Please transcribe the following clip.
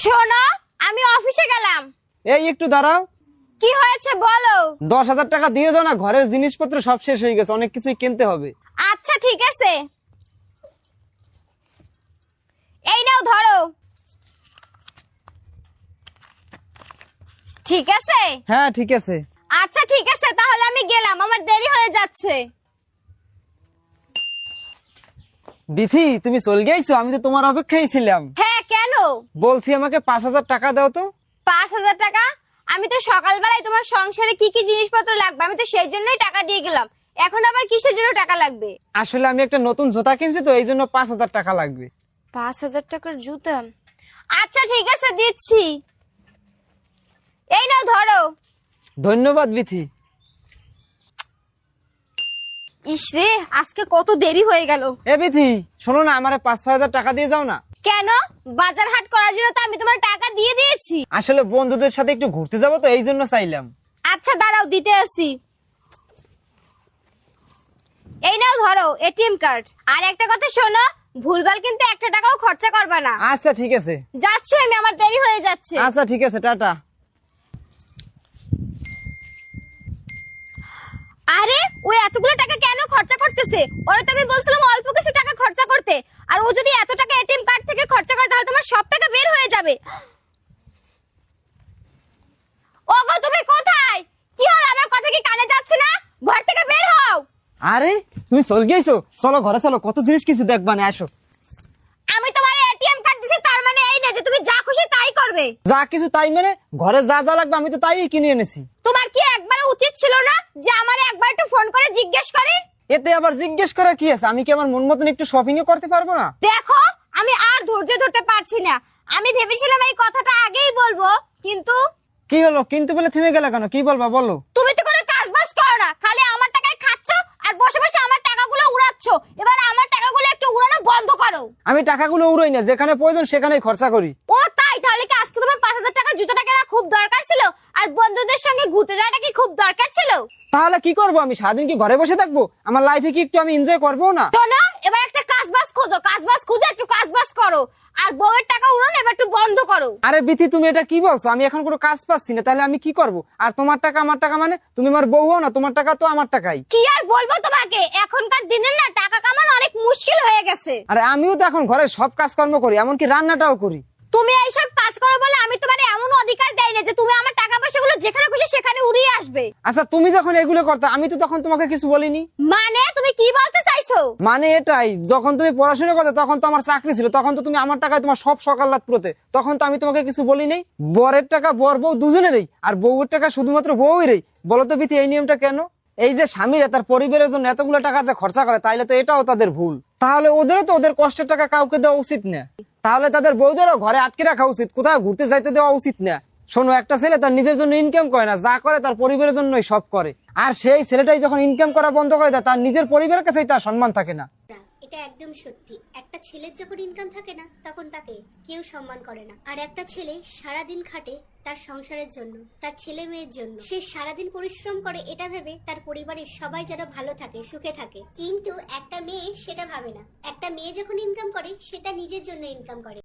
শোনো, আমি অফিসে গেলাম। এই একটু দাঁড়াও। কি হয়েছে বলো। 10,000 টাকা দিয়ে দাও না, ঘরের জিনিসপত্র সব শেষ হয়ে গেছে, অনেক কিছুই কিনতে হবে। আচ্ছা ঠিক আছে, এই নাও ধরো। ঠিক আছে। হ্যাঁ ঠিক আছে। আচ্ছা ঠিক আছে, তাহলে আমি গেলাম, আমার দেরি হয়ে যাচ্ছে। বিথি, তুমি চলে গেছো? আমি তো তোমার অপেক্ষায় ছিলাম। হ্যাঁ কেন? বলছি আমাকে 5,000 টাকা দাও তো। 5,000 টাকা? আমি তো সকালবেলায় তোমার সংসারে কি কি জিনিসপত্র লাগবে আমি তো সেই জন্যই টাকা দিয়ে গেলাম, এখন আবার কিসের জন্য টাকা লাগবে? আসলে আমি একটা নতুন জুতা কিনছি তো, এই জন্য 5,000 টাকা লাগবে। 5,000 টাকার জুতা? আচ্ছা ঠিক আছে দিচ্ছি, এই নাও ধরো। ধন্যবাদ বিথি। ইসরে, আজকে কত দেরি হয়ে গেল। এ বিথি, শোনো না, আমারে 5-6 হাজার টাকা দিয়ে যাও না। কেন? বাজার হাট করার জন্য তো আমি তোমার টাকা দিয়ে দিয়েছি। আসলে বন্ধুদের সাথে একটু ঘুরতে যাবো তো, এই জন্য চাইলাম। আচ্ছা দাঁড়াও, দিতে আসি। এই নাও ধরো এটিএম কার্ড। আর একটা কথা শোনো, ভুলভাল কিন্তু 1 টাকাও খরচা করবে না। আচ্ছা ঠিক আছে। যাচ্ছি আমি, আমার দেরি হয়ে যাচ্ছে। আচ্ছা ঠিক আছে, টাটা। আরে ও এতগুলো টাকা কেন খরচা করতেছে? ওরে তো আমি বলছিলাম অল্প কিছু টাকা খরচা করতে, আর ও যদি এত টাকা এটিএম কার্ড থেকে খরচা করে তাহলে তোমার সব টাকা বের হয়ে যাবে। ওগো তুমি কোথায়? কি হলো, আমার কথা কি কানে যাচ্ছে না? ঘর থেকে বের হও। আরে তুমি চলে গেছো, চলো ঘরে চলো, কত জিনিস কিছু দেখবা না, আসো। আমি তোমার এটিএম কার্ড দিছি, তার মানে এই না যে তুমি যা খুশি তাই করবে। যা কিছু তাই মানে? ঘরে যা যা লাগবে আমি তো তাই কিনে এনেছি। তোমার কি একবারে উচিত ছিল না যে আমারে একবার একটু ফোন করে জিজ্ঞেস করে? এতে আবার জিজ্ঞেস করার কি আছে? আমি কি আমার মন মতন একটু শপিং ও করতে পারবো না? দেখো, আমি আর ধৈর্য ধরতে পারছি না। আমি ভেবেছিলাম এই কথাটা আগেই বলবো, কিন্তু কি হলো কিন্তু বলে থেমে গেলে কেন? কি বলবা বলো। তুমি তো কোনো কাজ বাজ করো না, খালি আমার টাকায় খাচ্ছ আর বসে বসে আমার টাকাগুলো উড়াচ্ছ। এবার আমার টাকাগুলো একটু উড়ানো বন্ধ করো। আমি টাকাগুলো উড়াই না, যেখানে প্রয়োজন সেখানেই খরচা করি। ও তাই? তাহলে কি আজকে তোমার 5,000 টাকা জুতোটা কেনা খুব দরকার ছিল, আর বন্ধুদের সঙ্গে ঘুরতে যাওয়াটা কি খুব দরকার ছিল? তাহলে কি করবো? আমি সারাদিন কি ঘরে বসে থাকবো? আমার লাইফে কি একটু আমি এনজয় করবো না? শোনো, এবার একটা কাজ বাজ খোঁজো, কাজ বাজ খুঁজে একটু কাজ বাজ করো, আর বউয়ের টাকা উড়ানো এবার একটু বন্ধ করো। আরে বিথি, তুমি এটা কি বলছো? আমি এখন কোনো কাজ পাচ্ছি না, তাহলে আমি কি করব? আর তোমার টাকা আমার টাকা মানে? তুমি আমার বউ হও না, তোমার টাকা তো আমার টাকাই। কি আর বলবো তোমাকে, এখনকার দিনের না টাকা কামানো অনেক মুশকিল হয়ে গেছে। আরে আমিও তো এখন ঘরের সব কাজকর্ম করি, এমনকি রান্নাটাও করি। তুমি এইসব কাজ করো বলে আমি তোমার এমন অধিকার দেই না যে তুমি আমার টাকা পয়সাগুলো যেখানে খুশি সেখানে উড়িয়ে আসবে। আচ্ছা তুমি যখন এগুলো করতে, আমি তো তখন তোমাকে কিছু বলিনি। মানে তুমি কি বলতে চাইছো? মানে এটাই, যখন তুমি পড়াশোনা করতে তখন তো আমার চাকরি ছিল, তখন তো তুমি আমার টাকায় তোমার সব সকাল রাত পুরোতে, তখন তো আমি তোমাকে কিছু বলি নাই। বরের টাকা বর বউ দুজনেরই, আর বউয়ের টাকা শুধুমাত্র বউয়েরই। বলো তো বিথি, এই নিয়মটা কেন? এই যে স্বামীরা তার পরিবারের জন্য এতগুলো টাকা যে খরচা করে, তাইলে তো এটাও তাদের ভুল। তাহলে ওদেরও তো ওদের কষ্টের টাকা কাউকে দেওয়া উচিত না। তাহলে তাদের বউদেরও ঘরে আটকে রাখা উচিত, কোথাও ঘুরতে যাইতে দেওয়া উচিত না। শোনো, একটা ছেলে তার নিজের জন্য ইনকাম করে না, যা করে তার পরিবারের জন্যই সব করে। আর সেই ছেলেটাই যখন ইনকাম করা বন্ধ করে দেয়, তার নিজের পরিবারের কাছেই তার সম্মান থাকে না। এটা একদম সত্যি। একটা ছেলের যখন ইনকাম থাকে না তখন তাকে কেউ সম্মান করে না। আর একটা ছেলে সারাদিন খাটে তার সংসারের জন্য, তার ছেলে মেয়ের জন্য। সে সারাদিন পরিশ্রম করে এটা ভেবে তার পরিবারের সবাই যেন ভালো থাকে, সুখে থাকে। কিন্তু একটা মেয়ে সেটা ভাবে না। একটা মেয়ে যখন ইনকাম করে সেটা নিজের জন্য ইনকাম করে।